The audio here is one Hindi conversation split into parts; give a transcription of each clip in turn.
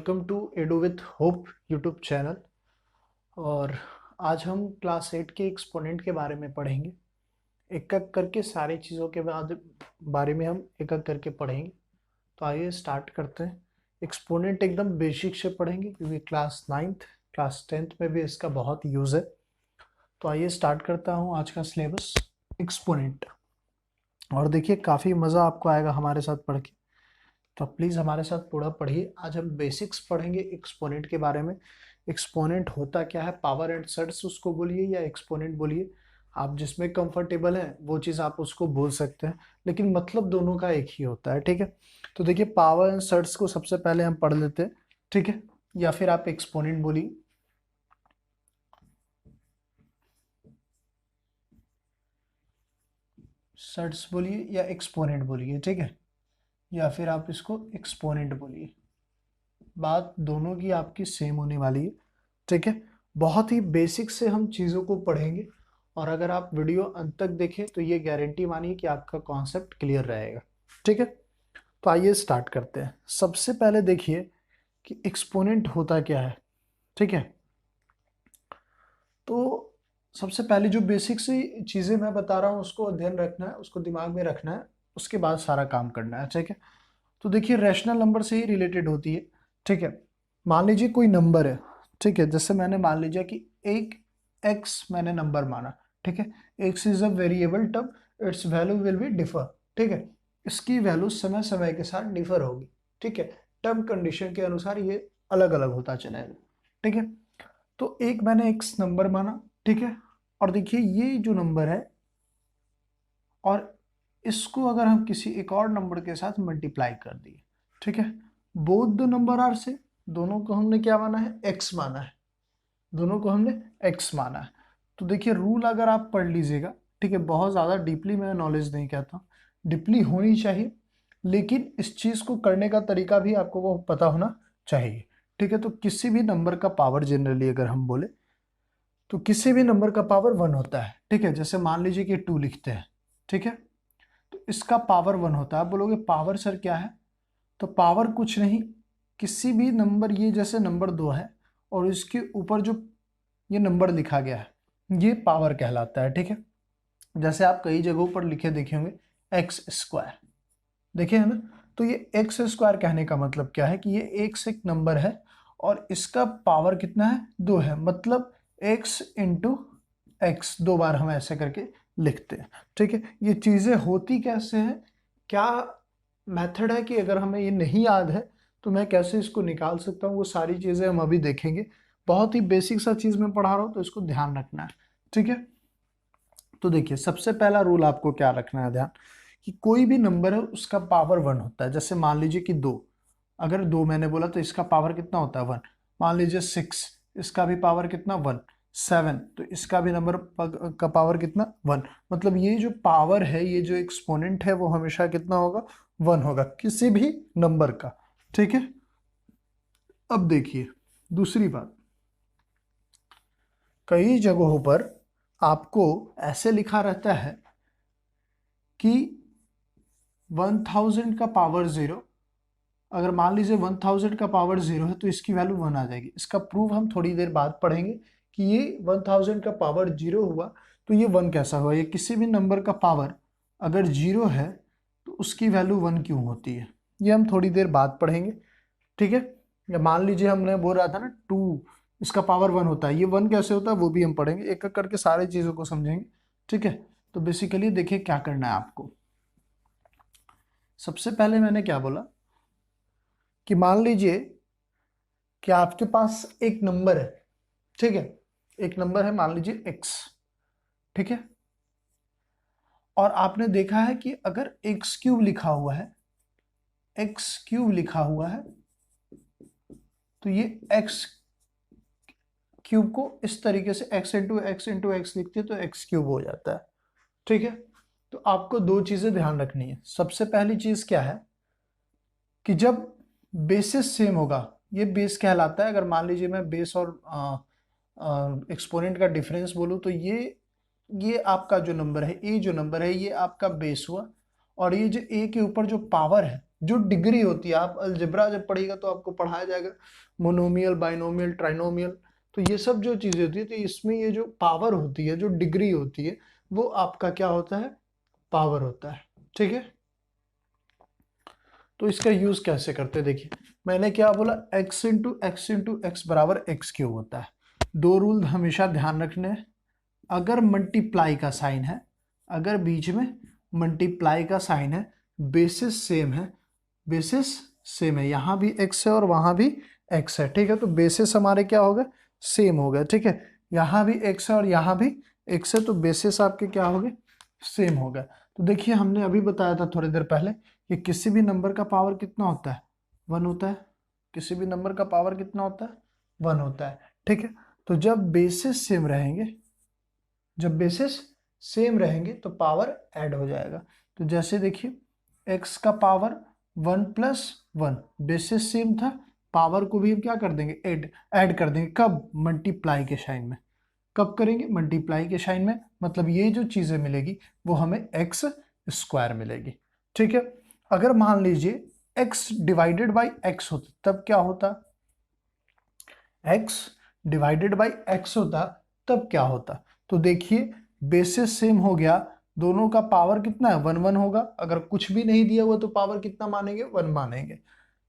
Welcome to Edu with Hope YouTube channel. और आज हम क्लास 8 के एक्सपोनेंट के बारे में पढ़ेंगे। एक एक करके सारी चीज़ों के बारे में हम एक एक करके पढ़ेंगे। तो आइए स्टार्ट करते हैं। एक्सपोनेंट एकदम बेसिक से पढ़ेंगे क्योंकि क्लास 9th क्लास 10th में भी इसका बहुत यूज़ है। तो आइए स्टार्ट करता हूँ आज का सिलेबस एक्सपोनेंट। और देखिए काफ़ी मज़ा आपको आएगा हमारे साथ पढ़ के, तो प्लीज़ हमारे साथ पूरा पढ़िए। आज हम बेसिक्स पढ़ेंगे एक्सपोनेंट के बारे में। एक्सपोनेंट होता क्या है, पावर एंड सर्ट्स उसको बोलिए या एक्सपोनेंट बोलिए, आप जिसमें कंफर्टेबल है वो चीज़ आप उसको बोल सकते हैं, लेकिन मतलब दोनों का एक ही होता है। ठीक है, तो देखिए पावर एंड सर्ट्स को सबसे पहले हम पढ़ लेते हैं। ठीक है, या फिर आप एक्सपोनेंट बोलिए। सर्ट्स बोलिए या एक्सपोनेंट बोलिए। ठीक है, या फिर आप इसको एक्सपोनेंट बोलिए, बात दोनों की आपकी सेम होने वाली है। ठीक है, बहुत ही बेसिक से हम चीज़ों को पढ़ेंगे और अगर आप वीडियो अंत तक देखें तो ये गारंटी मानिए कि आपका कॉन्सेप्ट क्लियर रहेगा। ठीक है, तो आइए स्टार्ट करते हैं। सबसे पहले देखिए कि एक्सपोनेंट होता क्या है। ठीक है, तो सबसे पहले जो बेसिक सी चीज़ें मैं बता रहा हूँ उसको ध्यान रखना है, उसको दिमाग में रखना है, उसके बाद सारा काम करना है। ठीक है, तो देखिए रैशनल नंबर से ही रिलेटेड होती है। ठीक है, मान लीजिए कोई नंबर है। ठीक है, जैसे मैंने मान लीजिए कि एक एक्स मैंने नंबर माना। ठीक है, x is a variable term, it's value will be differ. ठीक है, इसकी वैल्यू समय समय के साथ डिफर होगी। ठीक है, टर्म कंडीशन के अनुसार ये अलग अलग होता चलेगा। ठीक है, तो एक मैंने एक्स नंबर माना। ठीक है, और देखिए ये जो नंबर है और इसको अगर हम किसी एक और नंबर के साथ मल्टीप्लाई कर दिए। ठीक है, बोथ द नंबर आर से, दोनों को हमने क्या माना है, एक्स माना है, दोनों को हमने एक्स माना है। तो देखिए रूल अगर आप पढ़ लीजिएगा। ठीक है, बहुत ज़्यादा डीपली मैं नॉलेज नहीं कहता, डीपली होनी चाहिए, लेकिन इस चीज़ को करने का तरीका भी आपको वो पता होना चाहिए। ठीक है, तो किसी भी नंबर का पावर जनरली अगर हम बोले तो किसी भी नंबर का पावर 1 होता है। ठीक है, जैसे मान लीजिए कि 2 लिखते हैं। ठीक है, तो इसका पावर 1 होता है। आप बोलोगे पावर सर क्या है, तो पावर कुछ नहीं, किसी भी नंबर, ये जैसे नंबर 2 है और इसके ऊपर जो ये नंबर लिखा गया है ये पावर कहलाता है। ठीक है, जैसे आप कई जगहों पर लिखे देखे होंगे एक्स स्क्वायर, देखे है ना। तो ये एक्स स्क्वायर कहने का मतलब क्या है कि ये एक्स एक नंबर है और इसका पावर कितना है, 2 है, मतलब एक्स इंटू एक्स, 2 बार हम ऐसे करके लिखते हैं। ठीक है, ये चीज़ें होती कैसे हैं, क्या मेथड है कि अगर हमें ये नहीं याद है तो मैं कैसे इसको निकाल सकता हूँ, वो सारी चीज़ें हम अभी देखेंगे। बहुत ही बेसिक सा चीज़ मैं पढ़ा रहा हूँ तो इसको ध्यान रखना है। ठीक है, तो देखिए सबसे पहला रूल आपको क्या रखना है ध्यान, कि कोई भी नंबर है उसका पावर 1 होता है। जैसे मान लीजिए कि 2, अगर 2 मैंने बोला तो इसका पावर कितना होता है, 1। मान लीजिए 6, इसका भी पावर कितना, 1। 7, तो इसका भी नंबर का पावर कितना, 1। मतलब ये जो पावर है, ये जो एक्सपोनेंट है वो हमेशा कितना होगा, 1 होगा किसी भी नंबर का। ठीक है, अब देखिए दूसरी बात, कई जगहों पर आपको ऐसे लिखा रहता है कि 1000 का पावर 0, अगर मान लीजिए 1000 का पावर 0 है तो इसकी वैल्यू 1 आ जाएगी। इसका प्रूफ हम थोड़ी देर बाद पढ़ेंगे कि ये 1000 का पावर 0 हुआ तो ये 1 कैसा हुआ। ये किसी भी नंबर का पावर अगर 0 है तो उसकी वैल्यू 1 क्यों होती है, ये हम थोड़ी देर बाद पढ़ेंगे। ठीक है, या मान लीजिए हमने बोल रहा था ना 2, इसका पावर 1 होता है, ये 1 कैसे होता है वो भी हम पढ़ेंगे, एक एक करके सारी चीज़ों को समझेंगे। ठीक है, तो बेसिकली देखिए क्या करना है आपको। सबसे पहले मैंने क्या बोला कि मान लीजिए कि आपके पास एक नंबर है। ठीक है, एक नंबर है मान लीजिए x। ठीक है, और आपने देखा है कि अगर एक्स क्यूब लिखा हुआ है, एक्स क्यूब लिखा हुआ है, तो ये एक्स क्यूब को इस तरीके से x इंटू एक्स लिखते हैं तो एक्स क्यूब हो जाता है। ठीक है, तो आपको दो चीजें ध्यान रखनी है। सबसे पहली चीज क्या है कि जब बेसिस सेम होगा, ये बेस कहलाता है। अगर मान लीजिए मैं बेस और एक्सपोनेंट का डिफरेंस बोलूँ तो ये आपका जो नंबर है, ए जो नंबर है ये आपका बेस हुआ, और ये जो ए के ऊपर जो पावर है जो डिग्री होती है, आप अलजेब्रा जब पढ़िएगा तो आपको पढ़ाया जाएगा मोनोमियल, बाइनोमियल, ट्राइनोमियल, तो ये सब जो चीजें होती है, तो इसमें ये जो पावर होती है, जो डिग्री होती है, वो आपका क्या होता है, पावर होता है। ठीक है, तो इसका यूज कैसे करते हैं, देखिए मैंने क्या बोला, x इंटू एक्स बराबर एक्स क्यूब होता है। दो रूल हमेशा ध्यान रखने हैं, अगर मल्टीप्लाई का साइन है, अगर बीच में मल्टीप्लाई का साइन है, बेसिस सेम है, बेसिस सेम है, यहाँ भी x है और वहाँ भी x है, ठीक है, तो बेसिस हमारे क्या हो गए, सेम हो गए, ठीक है, यहाँ भी x है और यहाँ भी x है, तो बेसिस आपके क्या हो गए, सेम हो गए। तो देखिए हमने अभी बताया था थोड़ी देर पहले कि किसी भी नंबर का पावर कितना होता है, 1 होता है, किसी भी नंबर का पावर कितना होता है, 1 होता है, ठीक है। तो जब बेसिस सेम रहेंगे, जब बेसिस सेम रहेंगे तो पावर ऐड हो जाएगा। तो जैसे देखिए x का पावर 1 प्लस 1, बेसिस सेम था, पावर को भी हम क्या कर देंगे, ऐड कर देंगे, कब, मल्टीप्लाई के साइन में, कब करेंगे, मल्टीप्लाई के साइन में, मतलब ये जो चीजें मिलेगी वो हमें एक्स स्क्वायर मिलेगी, ठीक है। अगर मान लीजिए x डिवाइडेड बाई एक्स होता तब क्या होता, x डिवाइडेड बाई एक्स होता तब क्या होता, तो देखिए बेसिस सेम हो गया, दोनों का पावर कितना है, 1 1 होगा, अगर कुछ भी नहीं दिया हुआ तो पावर कितना मानेंगे, 1 मानेंगे,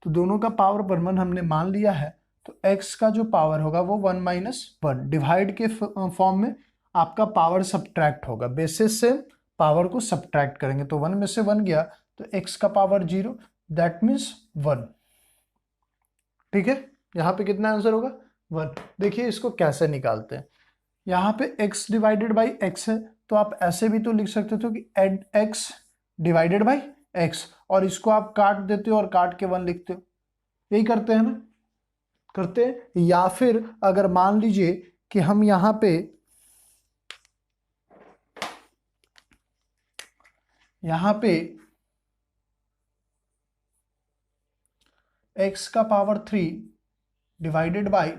तो दोनों का पावर 1 1 हमने मान लिया है, तो x का जो पावर होगा वो 1 माइनस 1, डिवाइड के फॉर्म में आपका पावर सब्ट्रैक्ट होगा, बेसिस से पावर को सब्ट्रैक्ट करेंगे, तो 1 में से 1 गया तो x का पावर 0, दैट मीन्स 1, ठीक है। यहाँ पे कितना आंसर होगा, 1। देखिए इसको कैसे निकालते हैं, यहाँ पे x डिवाइडेड बाई एक्स है, तो आप ऐसे भी तो लिख सकते थे कि एड x डिवाइडेड बाई एक्स, और इसको आप काट देते हो और काट के 1 लिखते हो, यही करते हैं ना, करते हैं। या फिर अगर मान लीजिए कि हम यहाँ पे x का पावर 3 डिवाइडेड बाई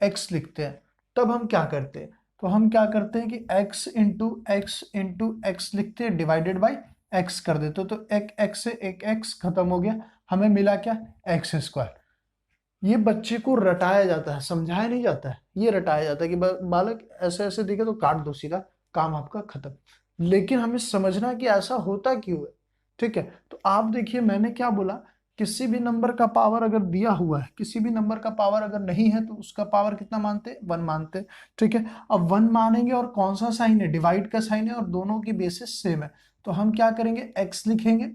x लिखते हैं, तब हम क्या करते हैं, तो हम क्या करते हैं कि x इंटू एक्स लिखते हैं, डिवाइडेड बाई x कर देते, तो एक x से एक x खत्म हो गया, हमें मिला क्या, एक्स स्क्वायर। ये बच्चे को रटाया जाता है, समझाया नहीं जाता है, ये रटाया जाता है कि बालक ऐसे ऐसे दिखे तो काट दो सीधा, काम आपका खत्म। लेकिन हमें समझना है कि ऐसा होता क्यों है, ठीक है। तो आप देखिए मैंने क्या बोला, किसी भी नंबर का पावर अगर दिया हुआ है, किसी भी नंबर का पावर अगर नहीं है तो उसका पावर कितना मानते, 1 मानते, ठीक है। अब 1 मानेंगे और कौन सा साइन है, डिवाइड का साइन है, और दोनों की बेसिस सेम है, तो हम क्या करेंगे, x लिखेंगे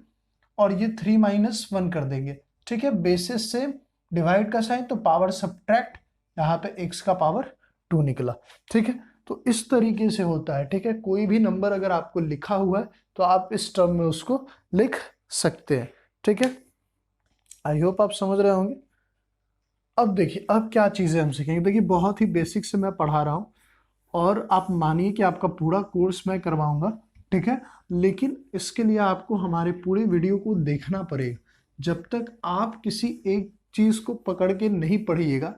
और ये 3 माइनस 1 कर देंगे, ठीक है, बेसिस सेम, डिवाइड का साइन, तो पावर सब्ट्रैक्ट, यहाँ पे x का पावर 2 निकला, ठीक है। तो इस तरीके से होता है, ठीक है, कोई भी नंबर अगर आपको लिखा हुआ है तो आप इस टर्म में उसको लिख सकते हैं, ठीक है। आई होप आप समझ रहे होंगे। अब देखिए अब क्या चीजें हम सीखेंगे, देखिए बहुत ही बेसिक से मैं पढ़ा रहा हूँ, और आप मानिए कि आपका पूरा कोर्स मैं करवाऊंगा, ठीक है, लेकिन इसके लिए आपको हमारे पूरे वीडियो को देखना पड़ेगा। जब तक आप किसी एक चीज को पकड़ के नहीं पढ़िएगा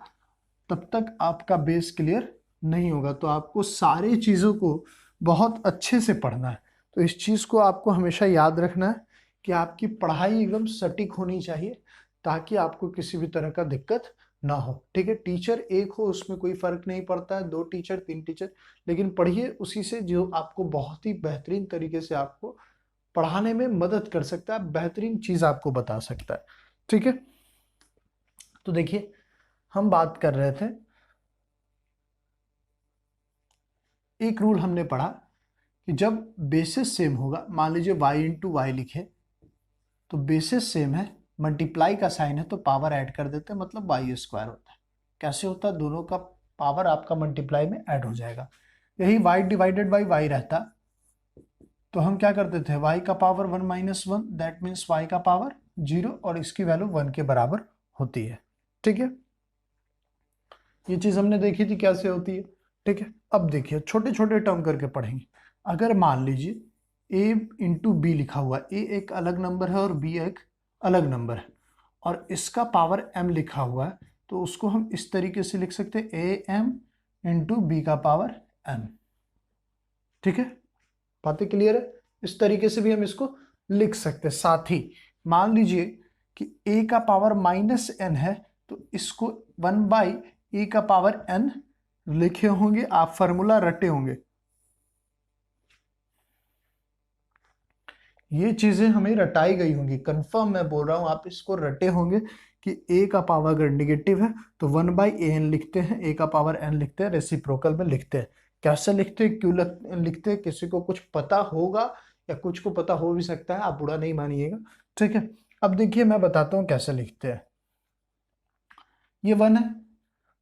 तब तक आपका बेस क्लियर नहीं होगा, तो आपको सारी चीज़ों को बहुत अच्छे से पढ़ना है। तो इस चीज़ को आपको हमेशा याद रखना है कि आपकी पढ़ाई एकदम सटीक होनी चाहिए, ताकि आपको किसी भी तरह का दिक्कत ना हो, ठीक है। टीचर एक हो उसमें कोई फर्क नहीं पड़ता है, 2 टीचर 3 टीचर, लेकिन पढ़िए उसी से जो आपको बहुत ही बेहतरीन तरीके से आपको पढ़ाने में मदद कर सकता है, बेहतरीन चीज़ आपको बता सकता है, ठीक है। तो देखिए हम बात कर रहे थे, एक रूल हमने पढ़ा कि जब बेसिस सेम होगा, मान लीजिए y इंटू वाई लिखे, तो बेसिस सेम है, मल्टीप्लाई का साइन है, तो पावर ऐड कर देते हैं, मतलब वाई स्क्वायर होता है। कैसे होता है, दोनों का पावर आपका मल्टीप्लाई में ऐड हो जाएगा। यही y डिवाइडेड बाई वाई रहता तो हम क्या करते थे, y का power 1 minus 1, that means y का पावर 0, और इसकी वैल्यू 1 के बराबर होती है, ठीक है। ये चीज हमने देखी थी कैसे होती है, ठीक है। अब देखिए छोटे छोटे टर्म करके पढ़ेंगे। अगर मान लीजिए a इंटू बी लिखा हुआ है, a एक अलग नंबर है और b एक अलग नंबर है, और इसका पावर m लिखा हुआ है, तो उसको हम इस तरीके से लिख सकते हैं am इंटू बी का पावर m, ठीक है। बातें क्लियर है, इस तरीके से भी हम इसको लिख सकते हैं। साथ ही मान लीजिए कि a का पावर -n है, तो इसको 1/a का पावर n लिखे होंगे, आप फॉर्मूला रटे होंगे। ये चीजें हमें रटाई गई होंगी, कंफर्म मैं बोल रहा हूं, आप इसको रटे होंगे कि a का पावर अगर निगेटिव है तो 1/an लिखते हैं, a का पावर n लिखते हैं, रेसिप्रोकल में लिखते हैं। कैसे लिखते हैं, क्यों लिखते हैं, किसी को कुछ पता होगा या कुछ को पता हो भी सकता है, आप बुरा नहीं मानिएगा, ठीक है। अब देखिए मैं बताता हूँ कैसे लिखते हैं। ये 1 है,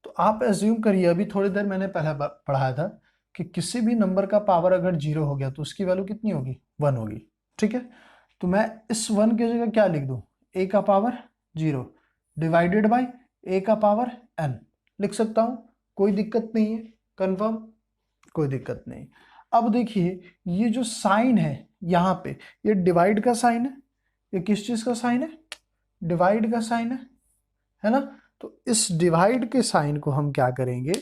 तो आप एज्यूम करिए, अभी थोड़ी देर मैंने पहले पढ़ाया था कि किसी भी नंबर का पावर अगर 0 हो गया तो उसकी वैल्यू कितनी होगी, 1 होगी, ठीक है। तो मैं इस 1 की जगह क्या लिख दूं, a का पावर 0 डिवाइडेड बाय a का पावर n लिख सकता हूं, कोई दिक्कत नहीं है, कंफर्म, कोई दिक्कत नहीं। अब देखिए ये जो साइन है यहाँ पे, ये डिवाइड का साइन है, ये किस चीज का साइन है, डिवाइड का साइन है ना। तो इस डिवाइड के साइन को हम क्या करेंगे,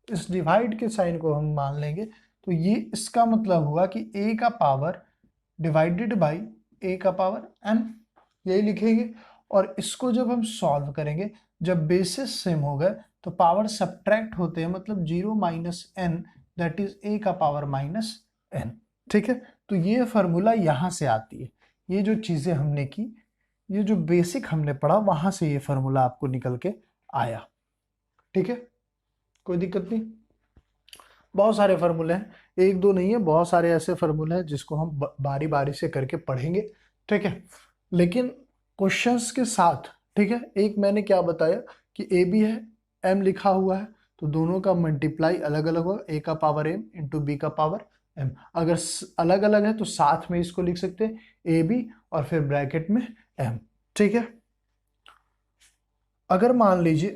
इस डिवाइड के साइन को हम मान लेंगे, तो ये इसका मतलब हुआ कि a का पावर डिवाइडेड बाई a का पावर n, यही लिखेंगे। और इसको जब हम सॉल्व करेंगे, जब बेसिस सेम हो गए तो पावर सब्ट्रैक्ट होते हैं, मतलब 0 - n दैट इज a का पावर -n, ठीक है। तो ये फार्मूला यहां से आती है, ये जो चीजें हमने की, ये जो बेसिक हमने पढ़ा, वहां से ये फार्मूला आपको निकल के आया, ठीक है, कोई दिक्कत नहीं। बहुत सारे फार्मूले हैं, एक दो नहीं है, बहुत सारे ऐसे फार्मूले हैं जिसको हम बारी बारी से करके पढ़ेंगे, ठीक है, लेकिन क्वेश्चंस के साथ, ठीक है। एक मैंने क्या बताया कि ए बी है, एम लिखा हुआ है, तो दोनों का मल्टीप्लाई अलग अलग होगा, ए का पावर एम इंटू बी का पावर एम। अगर अलग अलग है तो साथ में इसको लिख सकते हैं ए बी और फिर ब्रैकेट में एम, ठीक है। अगर मान लीजिए,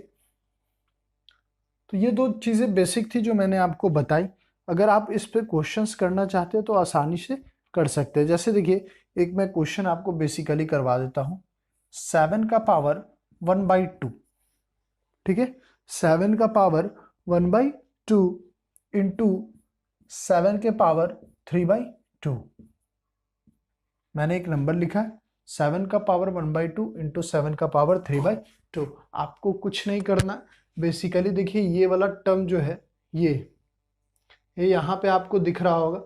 तो ये दो चीज़ें बेसिक थी जो मैंने आपको बताई, अगर आप इस पे क्वेश्चंस करना चाहते हो तो आसानी से कर सकते हैं। जैसे देखिए एक मैं क्वेश्चन आपको बेसिकली करवा देता हूँ, 7 का पावर 1/2, ठीक है, 7 का पावर 1/2 इंटू 7 के पावर 3/2, मैंने एक नंबर लिखा है 7 का पावर 1/2 इंटू 7 का पावर 3/2। आपको कुछ नहीं करना, बेसिकली देखिए ये वाला टर्म जो है ये यहाँ पे आपको दिख रहा होगा,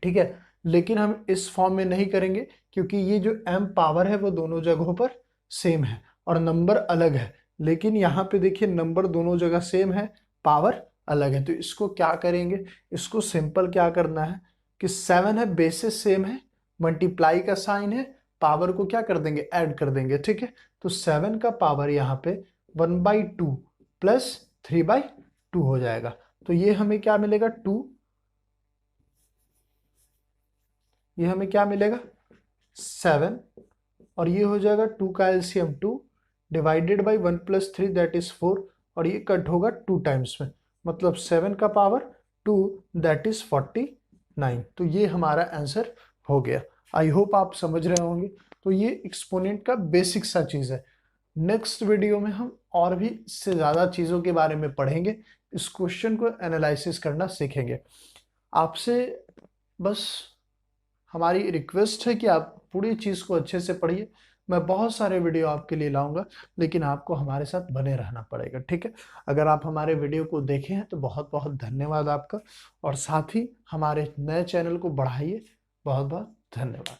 ठीक है, लेकिन हम इस फॉर्म में नहीं करेंगे क्योंकि ये जो m पावर है वो दोनों जगहों पर सेम है और नंबर अलग है, लेकिन यहाँ पे देखिए नंबर दोनों जगह सेम है, पावर अलग है। तो इसको क्या करेंगे, इसको सिंपल क्या करना है कि 7 है, बेसिस सेम है, मल्टीप्लाई का साइन है, पावर को क्या कर देंगे, ऐड कर देंगे, ठीक है। तो 7 का पावर यहाँ पे 1/2 प्लस 3/2 हो जाएगा, तो ये हमें क्या मिलेगा 2, ये हमें क्या मिलेगा 7, और ये हो जाएगा 2 का LCM 2 divided by 1 + 3 that is 4, और ये कट होगा 2 टाइम्स में, मतलब 7 का पावर 2 दैट इज 49। तो ये हमारा आंसर हो गया। आई होप आप समझ रहे होंगे। तो ये एक्सपोनेंट का बेसिक सा चीज़ है। नेक्स्ट वीडियो में हम और भी इससे ज़्यादा चीज़ों के बारे में पढ़ेंगे, इस क्वेश्चन को एनालिसिस करना सीखेंगे। आपसे बस हमारी रिक्वेस्ट है कि आप पूरी चीज़ को अच्छे से पढ़िए। मैं बहुत सारे वीडियो आपके लिए लाऊंगा, लेकिन आपको हमारे साथ बने रहना पड़ेगा, ठीक है। अगर आप हमारे वीडियो को देखे हैं तो बहुत बहुत धन्यवाद आपका, और साथ ही हमारे नए चैनल को बढ़ाइए। बहुत बहुत धन्यवाद।